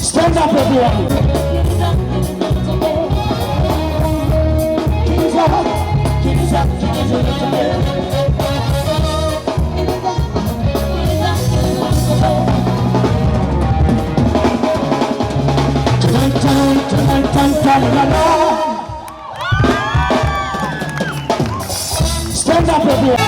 Stand up, everyone. Stand up, everyone.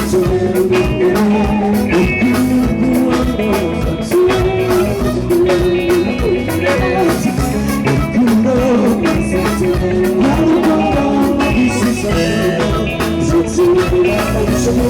So Aku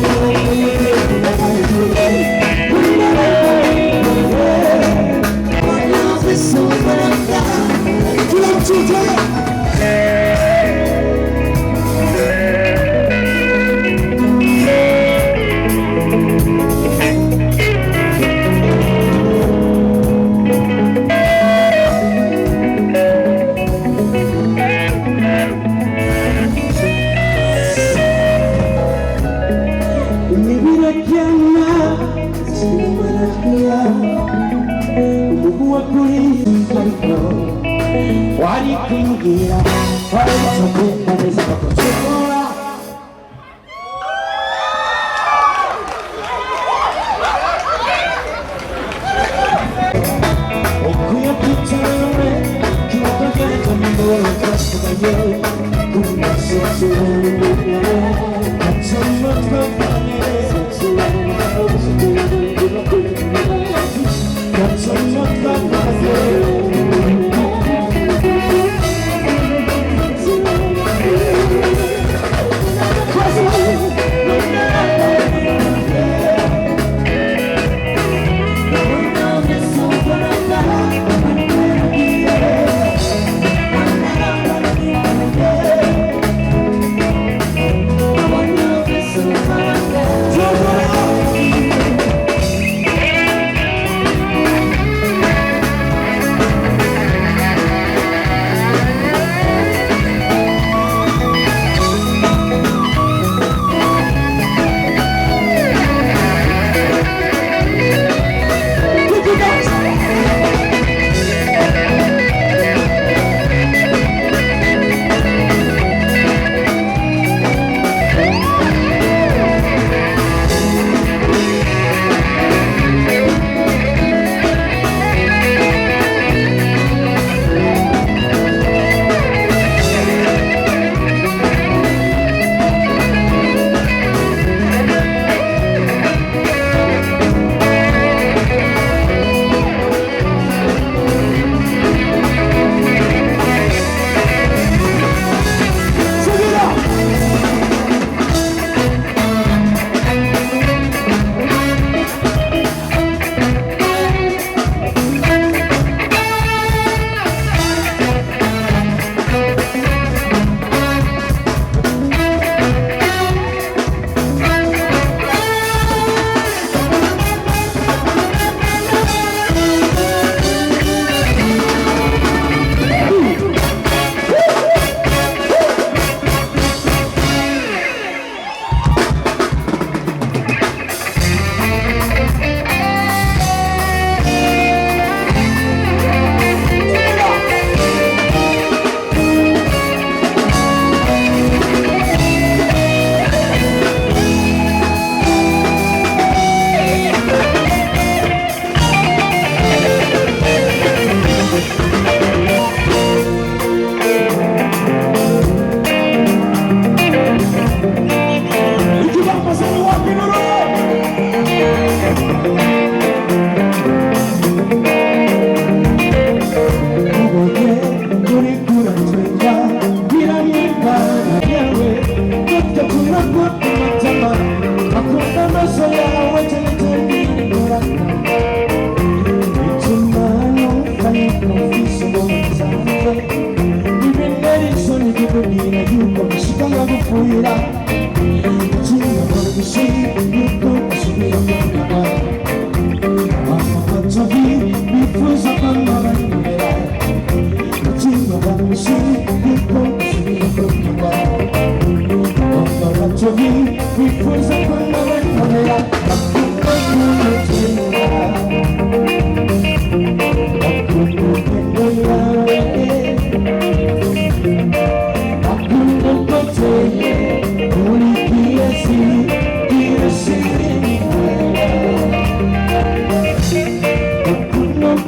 no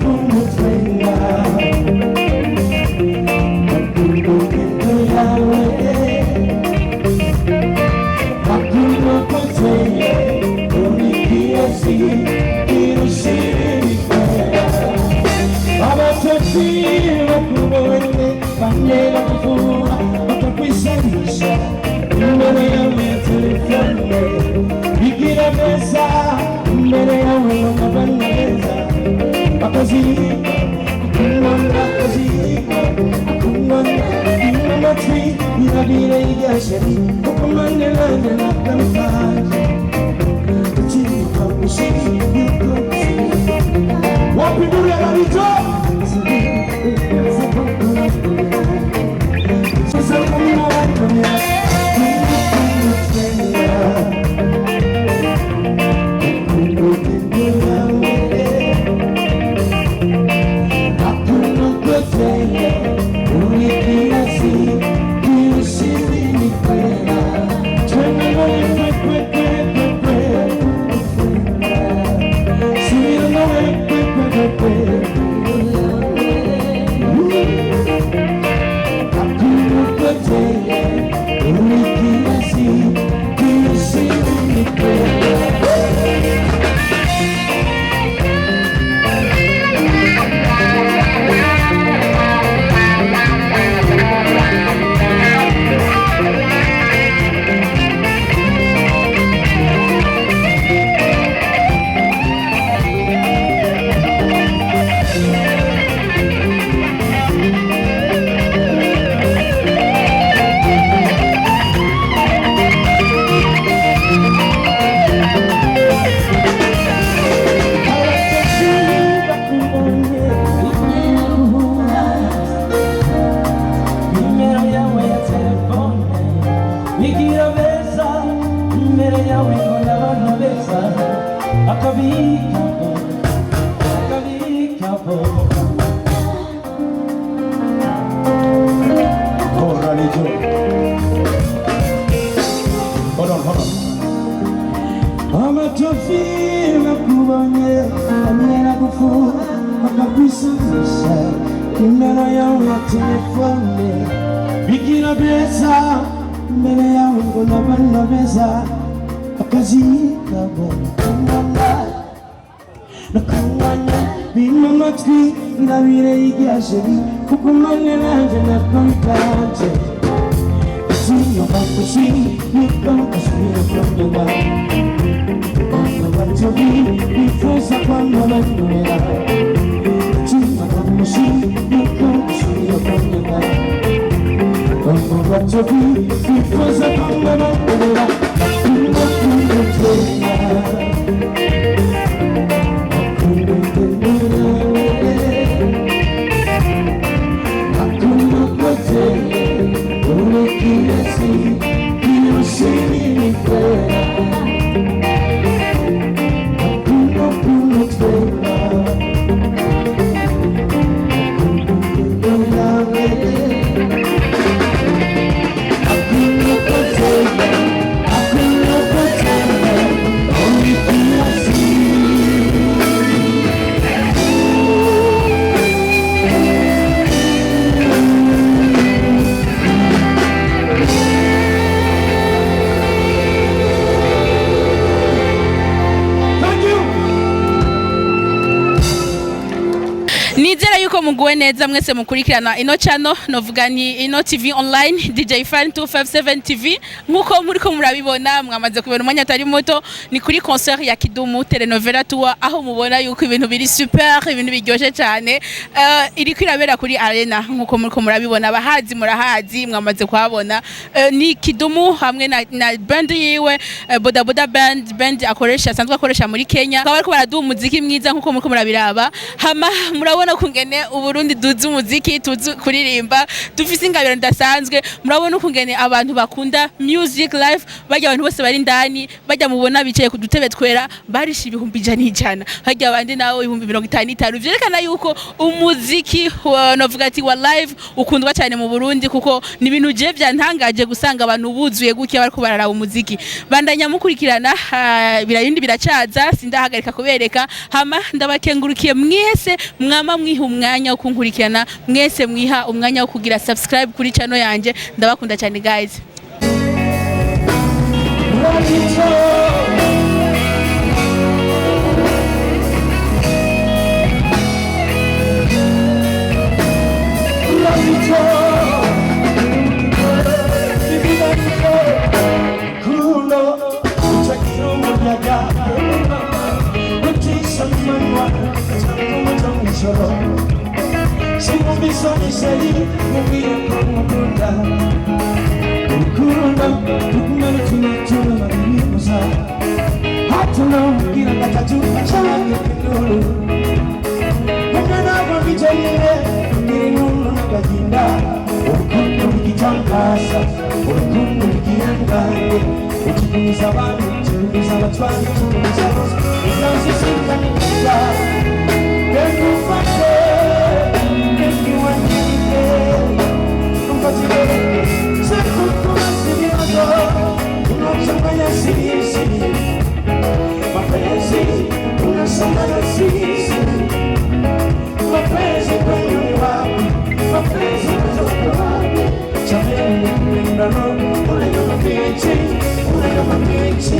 bire igice ukomane nanjye nakamikaje ukimuka mushiki yuko wapindura barito sasa kumina wanikomea Amatofina kubanye amena kufu akabisa imena yawe ya telefone bikira beza mbere yawe ngo nabana beza akazikabo kumwana nakumanya bimamatwi ngabire igice kukumane nanjye nakamikaje You're back to see you come to see from the back. What to be before someone will do it. You're back to see you come to see from the back. What to be before someone will do it. You don't Nizera yuko muguwe neza mwese mukurikirana ino channel novuga ni ino TV online DJ Fan 257 TV nkuko muriko murabibona mwamaze kubona umwanya atari muto ni kuri concert ya KIDUMU Telenovera tour aho mubona yuko ibintu biri super ibintu biryoshye cyane iri kwirabera kuri arena nkuko muriko murabibona abahazi murahazi mwamaze kuhabona ni KIDUMU hamwe na band yiwe boda boda band akoresha sanzwe akoresha muri Kenya akaba ariko baraduha umuziki mwiza nkuko muriko murabiraba hama murabona kungene uburundi duzi umuziki tuzi kuririmba dufise ingabiro ndasanzwe murabona kungene abantu bakunda music live bajya abantu bose bari ndani bajya mubona bicaye ku dutebe twera barisha ibihumbi ijana hajya abandi nawo 50 vyerekana yuko umuziki novuga ati wa live ukundwa cyane mu Burundi kuko ni ibintu je byantangaje gusanga abantu buzuye gutya bariko bararaba umuziki bandanya mukurikirana birayindi biracaza sindahagarika kubereka hama ndabakengurukiye mwese mwama mwiha umwanya wo kunkurikirana mwese mwiha umwanya wo kugira subscribe kuri channel yanje ndabakunda cyane guys. Siamo bisogni sei, non mi racconta. urukundo tugumane tunatura babiribuza hato nambwira gatatu cyane kinuru kumwe nabo bijyanye n'inunu n'agahinda urukundo rw'igitangaza urukundo rw'ihangane utugumiza abantu utugumiza abatwari utugumiza bose uzaze sinzaniza reka ufashe reka iwanyike umfatire sekukubaza ibibazo unasanga yasirisi mapenzi unasanga yasirisi mapenzi kwenye wapi mapenzi kutoka wapi chameni kupendano unajua mapenzi unajua mapenzi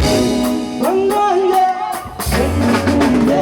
wangoje sekunde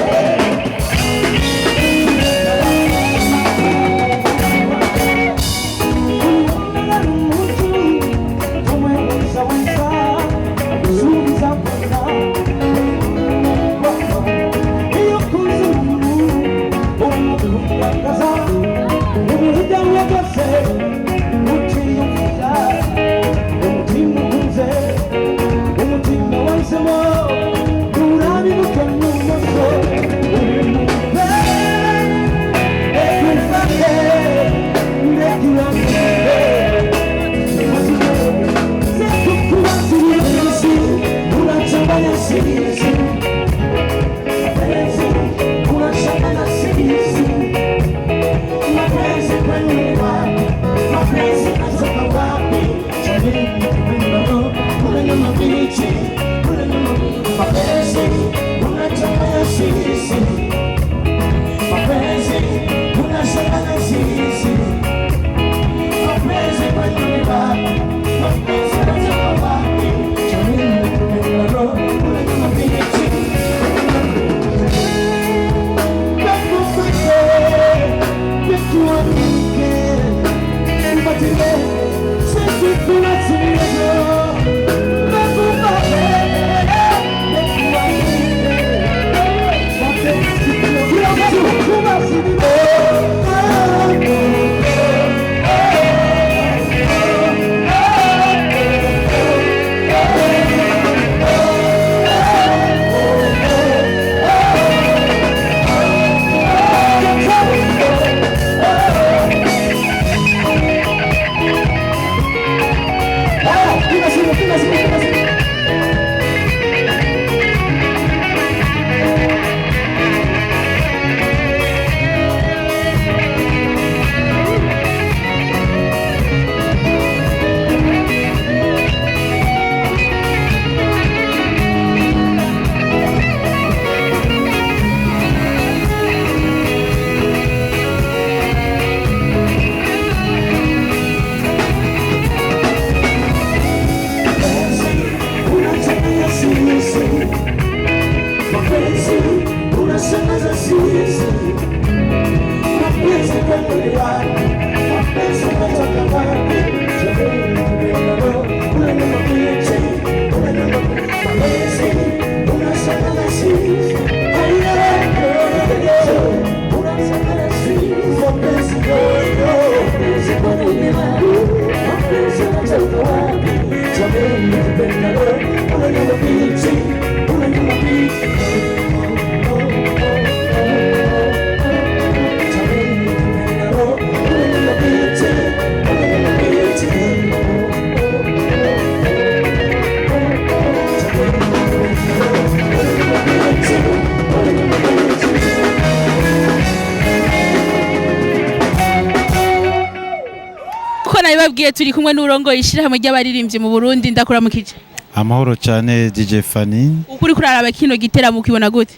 nabibabwiye turi kumwe n'urongo ishirahamwe ry'abaririmbyi mu Burundi ndakuramukije. Amahoro cyane DJ Fanny. Ukuri kuraraba kino giteramo ukibona gute?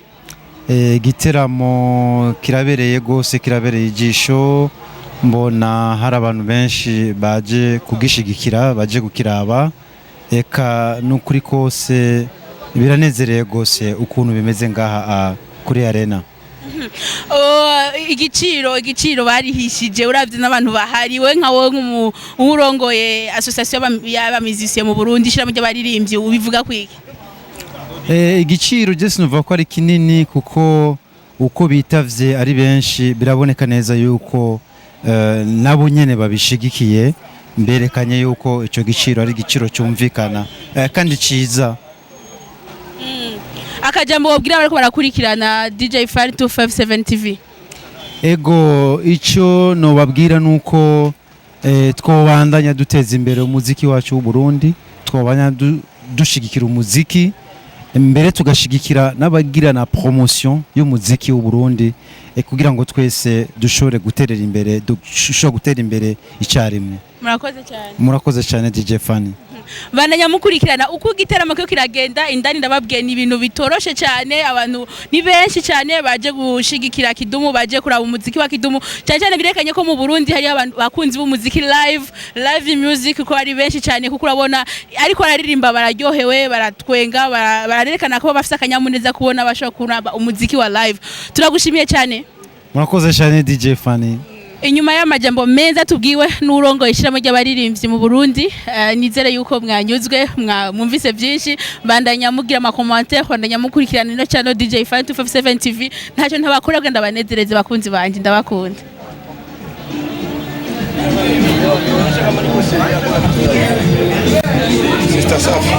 Giteramo kirabereye gose kirabereye ijisho, mbona hari abantu benshi baje kugishigikira baje gukiraba, eka n'ukuri kose biranezereye gose ukuntu bimeze ngaha kuri arena. Igiciro barihishije uravye n'abantu bahariwe nka wowe nk'umurongoye association y'abamizisiye mu Burundi ishirahamwe ry'abaririmbyi ubivuga kwiki? Igiciro je sinuva ko ari kinini kuko uko bitavye ari benshi biraboneka neza yuko nabo nyene babishigikiye mberekanye yuko icyo giciro ari igiciro cyumvikana kandi cyiza. Akajambo wabwira bariko barakurikirana DJ Fari 257 TV. Ego icyo nobabwira nuko twobandanya duteza imbere umuziki wacu w'u Burundi, twobandanya dushigikira umuziki mbere tugashigikira n'abagira na promotion y'umuziki w'u Burundi kugira ngo twese dushobore guterera imbere, dushobore gutera imbere icyarimwe. Murakoze cyane DJ Fani. Bandanya mukurikirana uko igiteramo cyo kiragenda, indani ndababwiye ni ibintu bitoroshe cyane, abantu ni benshi cyane baje gushigikira Kidumu, baje kuraba umuziki wa Kidumu cyane birekanye ko mu Burundi hari abantu bakunzi b'umuziki live music ko ari benshi cyane, kuko urabona ariko araririmba bararyohewe, baratwenga, bararerekana ko bafite akanyamuneza kubona bashobora kuraba umuziki wa live. Turagushimiye cyane. Murakoze cyane DJ Fani. Inyuma y'amajambo meza tubwiwe n'urongo ishiramo ry'abaririmbyi mu Burundi, nizere yuko mwanyuzwe, mwumvise byinshi. Bandanya mugira ama commentaire, bandanya mukurikirana ino channel DJ Fari 257 TV. Ntacyo ntabakora genda banezereze bakunzi banje, ndabakunda. Sister Safi.